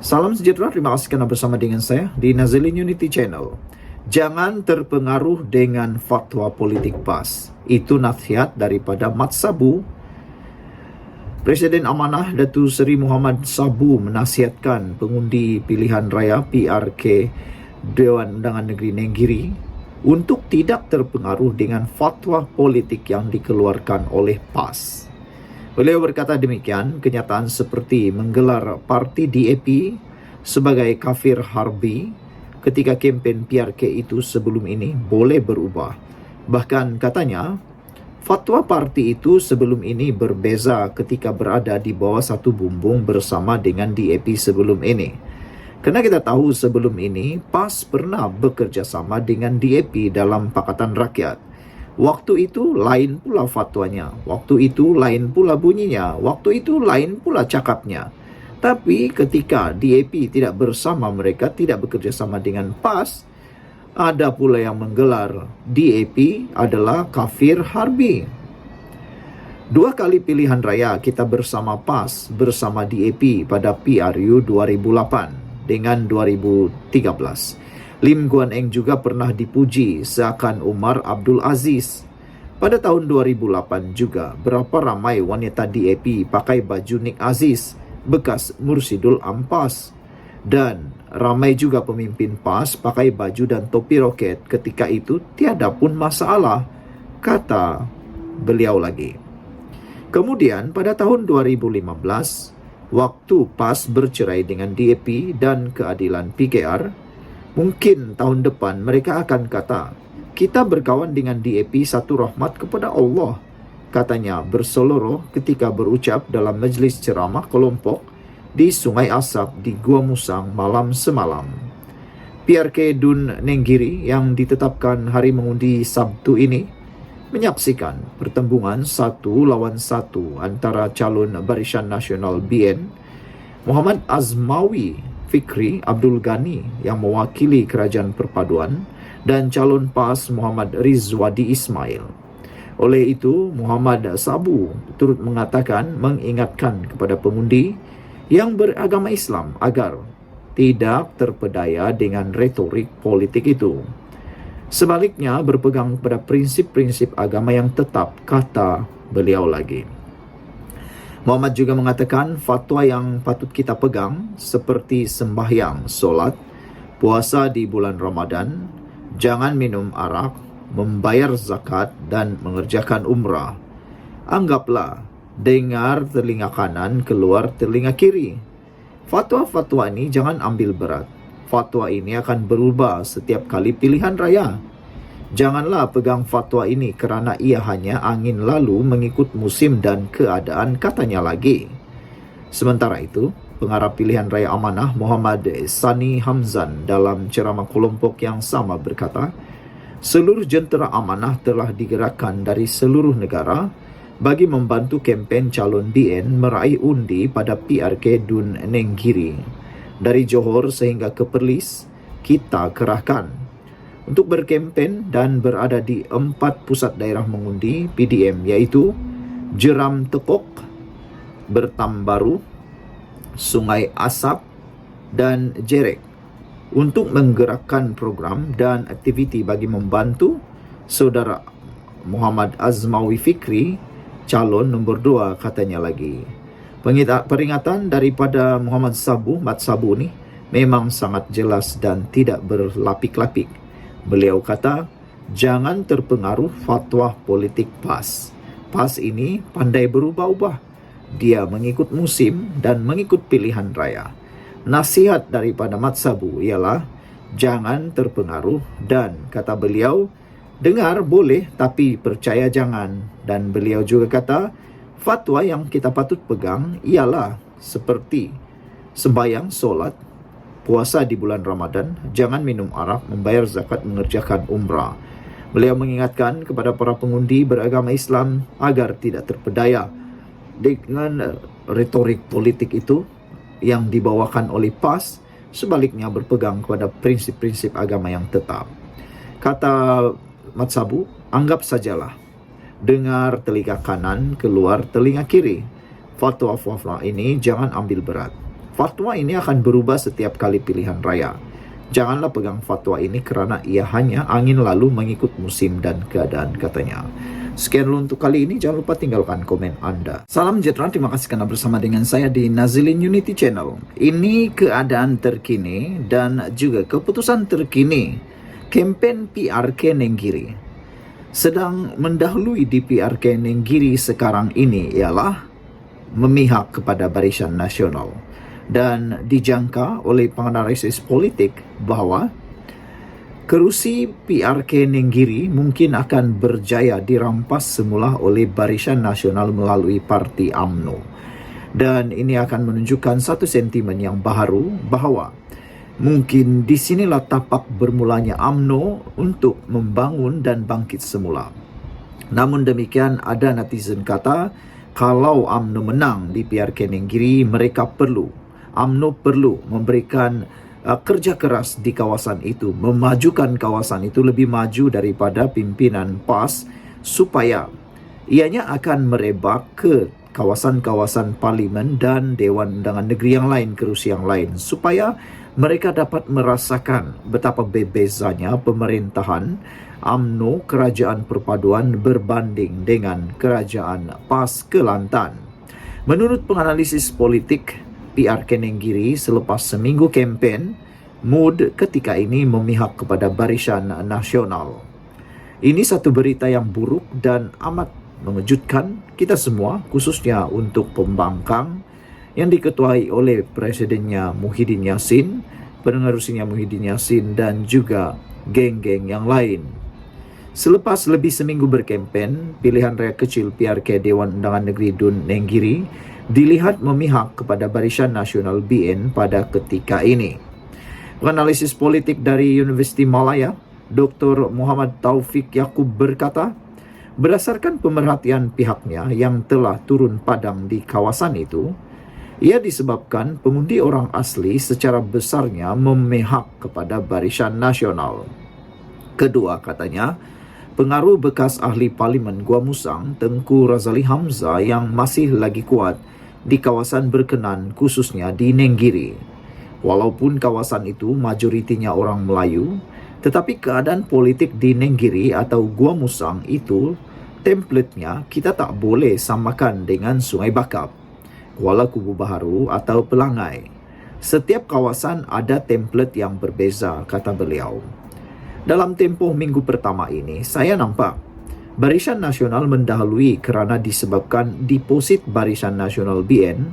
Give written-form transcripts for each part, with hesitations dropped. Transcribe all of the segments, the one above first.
Salam sejahtera, terima kasih kerana bersama dengan saya di Nazilin Unity Channel. Jangan terpengaruh dengan fatwa politik PAS. Itu nasihat daripada Mat Sabu. Presiden Amanah Datuk Seri Muhammad Sabu menasihatkan pengundi pilihan raya PRK Dewan Undangan Negeri Nenggiri untuk tidak terpengaruh dengan fatwa politik yang dikeluarkan oleh PAS. Beliau berkata demikian, kenyataan seperti menggelar parti DAP sebagai kafir harbi ketika kempen PRK itu sebelum ini boleh berubah. Bahkan katanya, fatwa parti itu sebelum ini berbeza ketika berada di bawah satu bumbung bersama dengan DAP sebelum ini. Kerana kita tahu sebelum ini, PAS pernah bekerjasama dengan DAP dalam Pakatan Rakyat. Waktu itu lain pula fatwanya, waktu itu lain pula bunyinya, waktu itu lain pula cakapnya. Tapi ketika DAP tidak bersama mereka, tidak bekerjasama dengan PAS, ada pula yang menggelar DAP adalah kafir harbi. 2 kali pilihan raya kita bersama PAS, bersama DAP pada PRU 2008 dengan 2013. Lim Guan Eng juga pernah dipuji seakan Umar Abdul Aziz. Pada tahun 2008 juga, berapa ramai wanita DAP pakai baju Nik Aziz, bekas Mursidul Ampas. Dan ramai juga pemimpin PAS pakai baju dan topi roket ketika itu tiada pun masalah, kata beliau lagi. Kemudian pada tahun 2015, waktu PAS bercerai dengan DAP dan keadilan PKR, mungkin tahun depan mereka akan kata, kita berkawan dengan DAP satu rahmat kepada Allah, katanya berseloroh ketika berucap dalam majlis ceramah kelompok di Sungai Asap di Gua Musang malam semalam. PRK Dun Nenggiri yang ditetapkan hari mengundi Sabtu ini menyaksikan pertembungan 1 lawan 1 antara calon Barisan Nasional BN Muhammad Azmawi Fikri Abdul Ghani yang mewakili Kerajaan Perpaduan dan calon PAS Muhammad Rizwadi Ismail. Oleh itu, Muhammad Sabu turut mengingatkan kepada pengundi yang beragama Islam agar tidak terpedaya dengan retorik politik itu. Sebaliknya, berpegang pada prinsip-prinsip agama yang tetap, kata beliau lagi. Muhammad juga mengatakan fatwa yang patut kita pegang seperti sembahyang, solat, puasa di bulan Ramadan, jangan minum arak, membayar zakat dan mengerjakan umrah. Anggaplah dengar telinga kanan, keluar telinga kiri. Fatwa-fatwa ini jangan ambil berat. Fatwa ini akan berubah setiap kali pilihan raya. Janganlah pegang fatwa ini kerana ia hanya angin lalu mengikut musim dan keadaan, katanya lagi. Sementara itu, pengarah pilihan raya Amanah Muhammad Sani Hamzan dalam ceramah kelompok yang sama berkata, seluruh jentera Amanah telah digerakkan dari seluruh negara bagi membantu kempen calon BN meraih undi pada PRK Dun Nenggiri. Dari Johor sehingga ke Perlis, kita kerahkan untuk berkempen dan berada di 4 pusat daerah mengundi PDM, iaitu Jeram Tekok, Bertambaru, Sungai Asap dan Jerek, untuk menggerakkan program dan aktiviti bagi membantu saudara Muhammad Azmawi Fikri, calon nombor 2, katanya lagi. Peringatan daripada Muhammad Sabu, Mat Sabu ni memang sangat jelas dan tidak berlapik-lapik. Beliau kata, jangan terpengaruh fatwa politik PAS. PAS ini pandai berubah-ubah. Dia mengikut musim dan mengikut pilihan raya. Nasihat daripada Mat Sabu ialah, jangan terpengaruh dan, kata beliau, dengar boleh tapi percaya jangan. Dan beliau juga kata, fatwa yang kita patut pegang ialah seperti sembahyang, solat, puasa di bulan Ramadan, jangan minum arak, membayar zakat, mengerjakan umrah. Beliau mengingatkan kepada para pengundi beragama Islam agar tidak terpedaya dengan retorik politik itu yang dibawakan oleh PAS, sebaliknya berpegang kepada prinsip-prinsip agama yang tetap. Kata Mat Sabu, anggap sajalah, dengar telinga kanan, keluar telinga kiri. Fatwa-fatwa ini jangan ambil berat. Fatwa ini akan berubah setiap kali pilihan raya. Janganlah pegang fatwa ini kerana ia hanya angin lalu mengikut musim dan keadaan, katanya. Sekian dulu untuk kali ini. Jangan lupa tinggalkan komen anda. Salam sejahtera. Terima kasih kerana bersama dengan saya di Nazilin Unity Channel. Ini keadaan terkini dan juga keputusan terkini kempen PRK Nenggiri. Sedang mendahului di PRK Nenggiri sekarang ini ialah memihak kepada Barisan Nasional. Dan dijangka oleh penganalisis politik bahawa kerusi PRK Nenggiri mungkin akan berjaya dirampas semula oleh Barisan Nasional melalui Parti UMNO. Dan ini akan menunjukkan satu sentimen yang baharu bahawa mungkin di sinilah tapak bermulanya UMNO untuk membangun dan bangkit semula. Namun demikian, ada netizen kata kalau UMNO menang di PRK Nenggiri, UMNO perlu memberikan kerja keras di kawasan itu, memajukan kawasan itu lebih maju daripada pimpinan PAS supaya ianya akan merebak ke kawasan-kawasan parlimen dan Dewan Undangan Negeri yang lain, kerusi yang lain, supaya mereka dapat merasakan betapa berbezanya pemerintahan UMNO Kerajaan Perpaduan berbanding dengan Kerajaan PAS Kelantan. Menurut penganalisis politik PRK Nenggiri, selepas seminggu kempen, mood ketika ini memihak kepada Barisan Nasional. Ini satu berita yang buruk dan amat mengejutkan kita semua, khususnya untuk pembangkang yang diketuai oleh Presidennya Muhyiddin Yassin, penerusinya Muhyiddin Yassin dan juga geng-geng yang lain. Selepas lebih seminggu berkempen, pilihan raya kecil PRK Dewan Undangan Negeri Dun Nenggiri dilihat memihak kepada Barisan Nasional BN pada ketika ini. Penganalisis politik dari Universiti Malaya, Dr. Muhammad Taufik Yaakob berkata, berdasarkan pemerhatian pihaknya yang telah turun padang di kawasan itu, ia disebabkan pengundi orang asli secara besarnya memihak kepada Barisan Nasional. Kedua, katanya, pengaruh bekas ahli Parlimen Gua Musang, Tengku Razali Hamzah yang masih lagi kuat di kawasan berkenan, khususnya di Nenggiri. Walaupun kawasan itu majoritinya orang Melayu, tetapi keadaan politik di Nenggiri atau Gua Musang itu, templatenya kita tak boleh samakan dengan Sungai Bakap, Kuala Kubu Baharu atau Pelangai. Setiap kawasan ada templat yang berbeza, kata beliau. Dalam tempoh minggu pertama ini, saya nampak Barisan Nasional mendahului kerana disebabkan deposit Barisan Nasional BN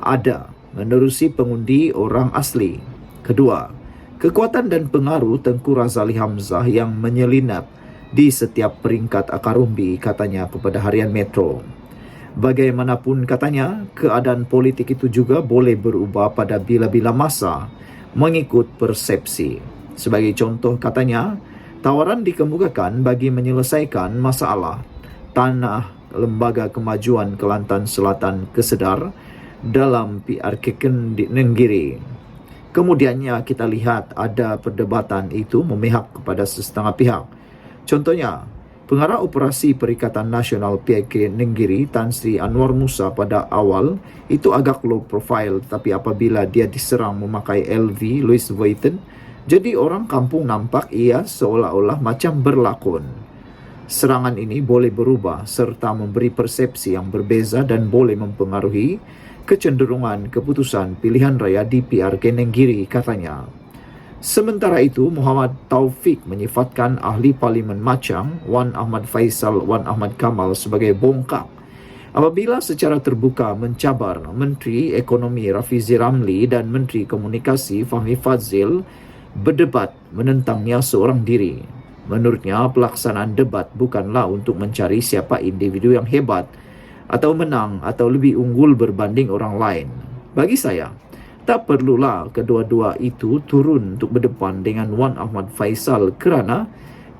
ada menerusi pengundi orang asli. Kedua, kekuatan dan pengaruh Tengku Razali Hamzah yang menyelinap di setiap peringkat akar umbi, katanya kepada Harian Metro. Bagaimanapun, katanya, keadaan politik itu juga boleh berubah pada bila-bila masa mengikut persepsi. Sebagai contoh, katanya, tawaran dikemukakan bagi menyelesaikan masalah tanah Lembaga Kemajuan Kelantan Selatan Kesedar dalam PRK Nenggiri. Kemudiannya kita lihat ada perdebatan itu memihak kepada setengah pihak. Contohnya, Pengarah Operasi Perikatan Nasional PRK Nenggiri, Tan Sri Anwar Musa pada awal itu agak low profile, tetapi apabila dia diserang memakai LV Louis Vuitton, jadi orang kampung nampak ia seolah-olah macam berlakon. Serangan ini boleh berubah serta memberi persepsi yang berbeza dan boleh mempengaruhi kecenderungan keputusan pilihan raya di PRK Nenggiri, katanya. Sementara itu, Muhammad Taufik menyifatkan ahli Parlimen Machang, Wan Ahmad Faisal Wan Ahmad Kamal sebagai bongkak apabila secara terbuka mencabar Menteri Ekonomi Rafizi Ramli dan Menteri Komunikasi Fahmi Fadzil berdebat menentangnya seorang diri. Menurutnya, pelaksanaan debat bukanlah untuk mencari siapa individu yang hebat atau menang atau lebih unggul berbanding orang lain. Bagi saya, tak perlulah kedua-dua itu turun untuk berdepan dengan Wan Ahmad Faisal kerana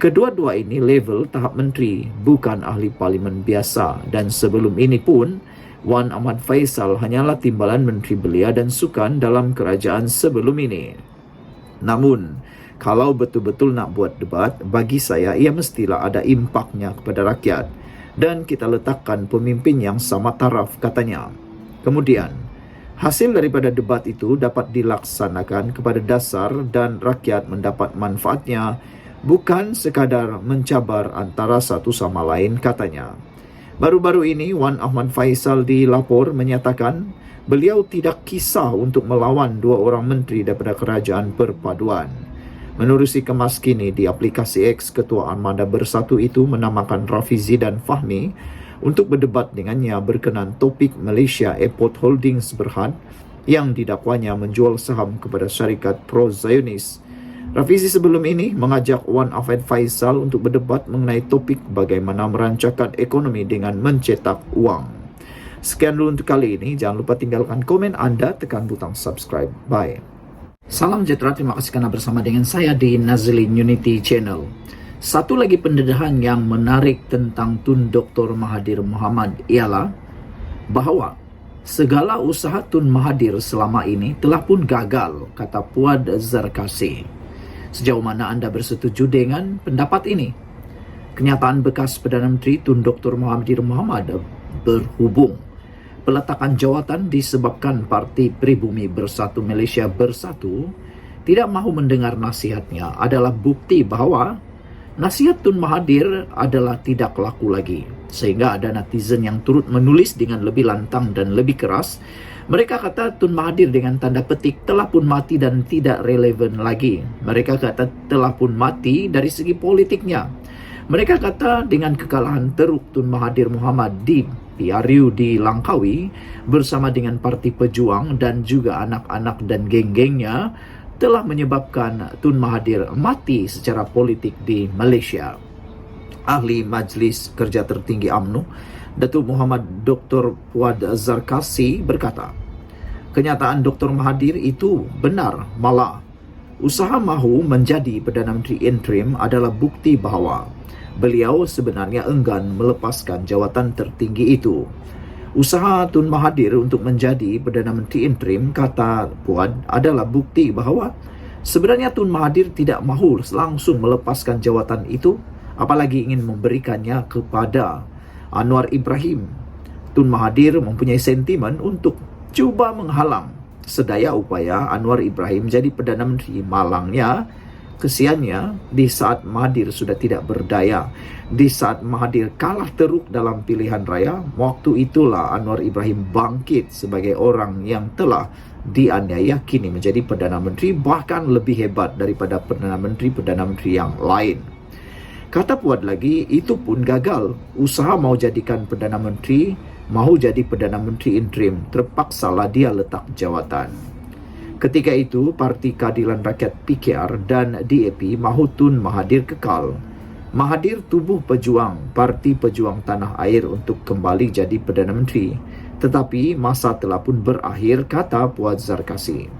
kedua-dua ini level tahap menteri, bukan ahli parlimen biasa. Dan sebelum ini pun, Wan Ahmad Faisal hanyalah timbalan menteri belia dan sukan dalam kerajaan sebelum ini. Namun, kalau betul-betul nak buat debat, bagi saya ia mestilah ada impaknya kepada rakyat dan kita letakkan pemimpin yang sama taraf, katanya. Kemudian, Hasil daripada debat itu dapat dilaksanakan kepada dasar dan rakyat mendapat manfaatnya, bukan sekadar mencabar antara satu sama lain, katanya. Baru-baru ini, Wan Ahmad Faisal dilapor menyatakan beliau tidak kisah untuk melawan dua orang menteri daripada Kerajaan Perpaduan. Menerusi kemas kini di aplikasi X, Ketua Armada Bersatu itu menamakan Rafizi dan Fahmi untuk berdebat dengannya berkenaan topik Malaysia Airport Holdings Berhad yang didakwanya menjual saham kepada syarikat pro-Zionis. Rafizi sebelum ini mengajak Wan Ahmad Faisal untuk berdebat mengenai topik bagaimana merancangkan ekonomi dengan mencetak uang. Sekian dulu untuk kali ini. Jangan lupa tinggalkan komen anda, tekan butang subscribe. Bye. Salam sejahtera, terima kasih kerana bersama dengan saya di Nazilin Unity Channel. Satu lagi pendedahan yang menarik tentang Tun Dr. Mahathir Mohamad ialah bahawa segala usaha Tun Mahathir selama ini telah pun gagal, kata Puad Zarkasi. Sejauh mana anda bersetuju dengan pendapat ini? Kenyataan bekas Perdana Menteri Tun Dr. Mahathir Mohamad berhubung peletakan jawatan disebabkan Parti Pribumi Bersatu Malaysia Bersatu tidak mahu mendengar nasihatnya adalah bukti bahawa nasihat Tun Mahathir adalah tidak laku lagi. Sehingga ada netizen yang turut menulis dengan lebih lantang dan lebih keras. Mereka kata Tun Mahathir dengan tanda petik telah pun mati dan tidak relevan lagi. Mereka kata telah pun mati dari segi politiknya. Mereka kata dengan kekalahan teruk Tun Mahathir Mohamad di PRU di Langkawi bersama dengan Parti Pejuang dan juga anak-anak dan geng-gengnya telah menyebabkan Tun Mahathir mati secara politik di Malaysia. Ahli Majlis Kerja Tertinggi UMNO, Datuk Muhammad Dr. Puad Zarkasi berkata, kenyataan Dr. Mahathir itu benar, malah usaha mahu menjadi Perdana Menteri interim adalah bukti bahawa beliau sebenarnya enggan melepaskan jawatan tertinggi itu. Usaha Tun Mahathir untuk menjadi Perdana Menteri interim, kata Puad, adalah bukti bahawa sebenarnya Tun Mahathir tidak mahu langsung melepaskan jawatan itu, apalagi ingin memberikannya kepada Anwar Ibrahim. Tun Mahathir mempunyai sentimen untuk cuba menghalang sedaya upaya Anwar Ibrahim jadi Perdana Menteri. Malangnya, kesiannya, di saat Mahathir sudah tidak berdaya, di saat Mahathir kalah teruk dalam pilihan raya, waktu itulah Anwar Ibrahim bangkit sebagai orang yang telah dianiaya kini menjadi Perdana Menteri, bahkan lebih hebat daripada Perdana Menteri yang lain. Kata Puad lagi, itu pun gagal. Usaha mau jadikan Perdana Menteri, mahu jadi Perdana Menteri interim, terpaksalah dia letak jawatan. Ketika itu, Parti Keadilan Rakyat PKR dan DAP mahu Tun Mahathir kekal. Mahathir tubuh pejuang Parti Pejuang Tanah Air untuk kembali jadi Perdana Menteri. Tetapi masa telah pun berakhir, kata Puad Zarkasi.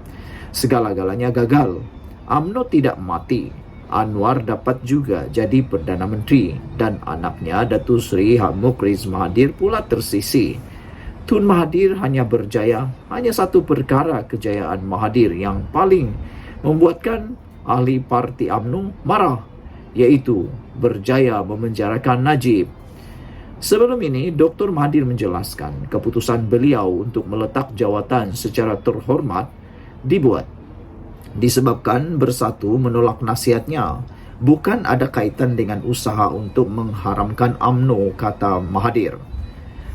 Segala-galanya gagal. UMNO tidak mati. Anwar dapat juga jadi Perdana Menteri dan anaknya Datuk Seri Mukhriz Mahathir pula tersisih. Tun Mahathir hanya berjaya, hanya satu perkara kejayaan Mahathir yang paling membuatkan ahli Parti UMNO marah, iaitu berjaya memenjarakan Najib. Sebelum ini, Dr. Mahathir menjelaskan keputusan beliau untuk meletak jawatan secara terhormat dibuat disebabkan Bersatu menolak nasihatnya, bukan ada kaitan dengan usaha untuk mengharamkan UMNO, kata Mahathir.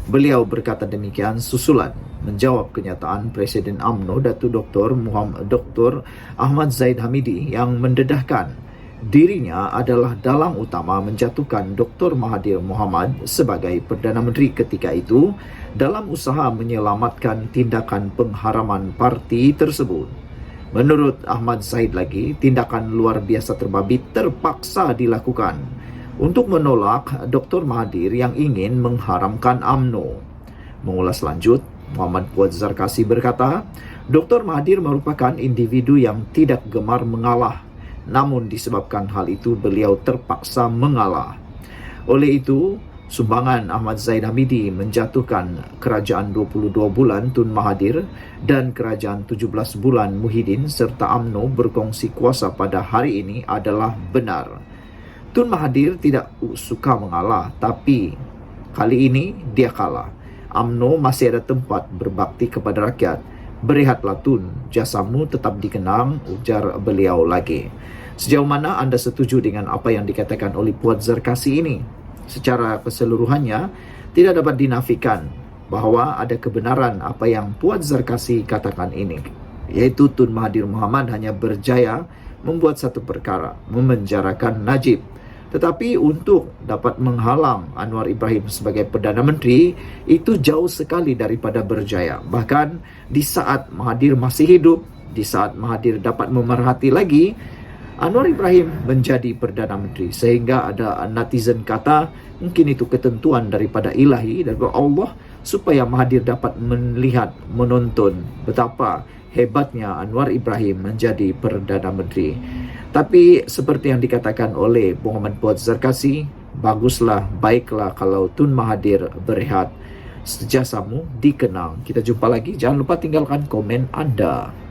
Beliau berkata demikian susulan menjawab kenyataan Presiden UMNO Datuk Dr. Ahmad Zahid Hamidi yang mendedahkan dirinya adalah dalang utama menjatuhkan Dr. Mahathir Mohamad sebagai Perdana Menteri ketika itu dalam usaha menyelamatkan tindakan pengharaman parti tersebut. Menurut Ahmad Zahid lagi, tindakan luar biasa terbabi terpaksa dilakukan untuk menolak Dr. Mahathir yang ingin mengharamkan UMNO. Mengulas lanjut, Muhammad Puad Zarkasi berkata, Dr. Mahathir merupakan individu yang tidak gemar mengalah, namun disebabkan hal itu beliau terpaksa mengalah. Oleh itu, sumbangan Ahmad Zahid Hamidi menjatuhkan kerajaan 22 bulan Tun Mahathir dan kerajaan 17 bulan Muhyiddin serta UMNO berkongsi kuasa pada hari ini adalah benar. Tun Mahathir tidak suka mengalah, tapi kali ini dia kalah. UMNO masih ada tempat berbakti kepada rakyat. Berehatlah Tun, jasamu tetap dikenang, ujar beliau lagi. Sejauh mana anda setuju dengan apa yang dikatakan oleh Puan Zarkasi ini? Secara keseluruhannya, tidak dapat dinafikan bahwa ada kebenaran apa yang Puan Zarkasi katakan ini, yaitu Tun Mahathir Mohamad hanya berjaya membuat satu perkara, memenjarakan Najib. Tetapi untuk dapat menghalang Anwar Ibrahim sebagai Perdana Menteri, itu jauh sekali daripada berjaya. Bahkan di saat Mahathir masih hidup, di saat Mahathir dapat memerhati lagi, Anwar Ibrahim menjadi Perdana Menteri. Sehingga ada netizen kata, mungkin itu ketentuan daripada ilahi, daripada Allah, supaya Mahathir dapat melihat, menonton betapa hebatnya Anwar Ibrahim menjadi Perdana Menteri. Tapi seperti yang dikatakan oleh Muhammad Fuad Zarkasi, baguslah, baiklah kalau Tun Mahathir berehat. Jasamu dikenang. Kita jumpa lagi. Jangan lupa tinggalkan komen Anda.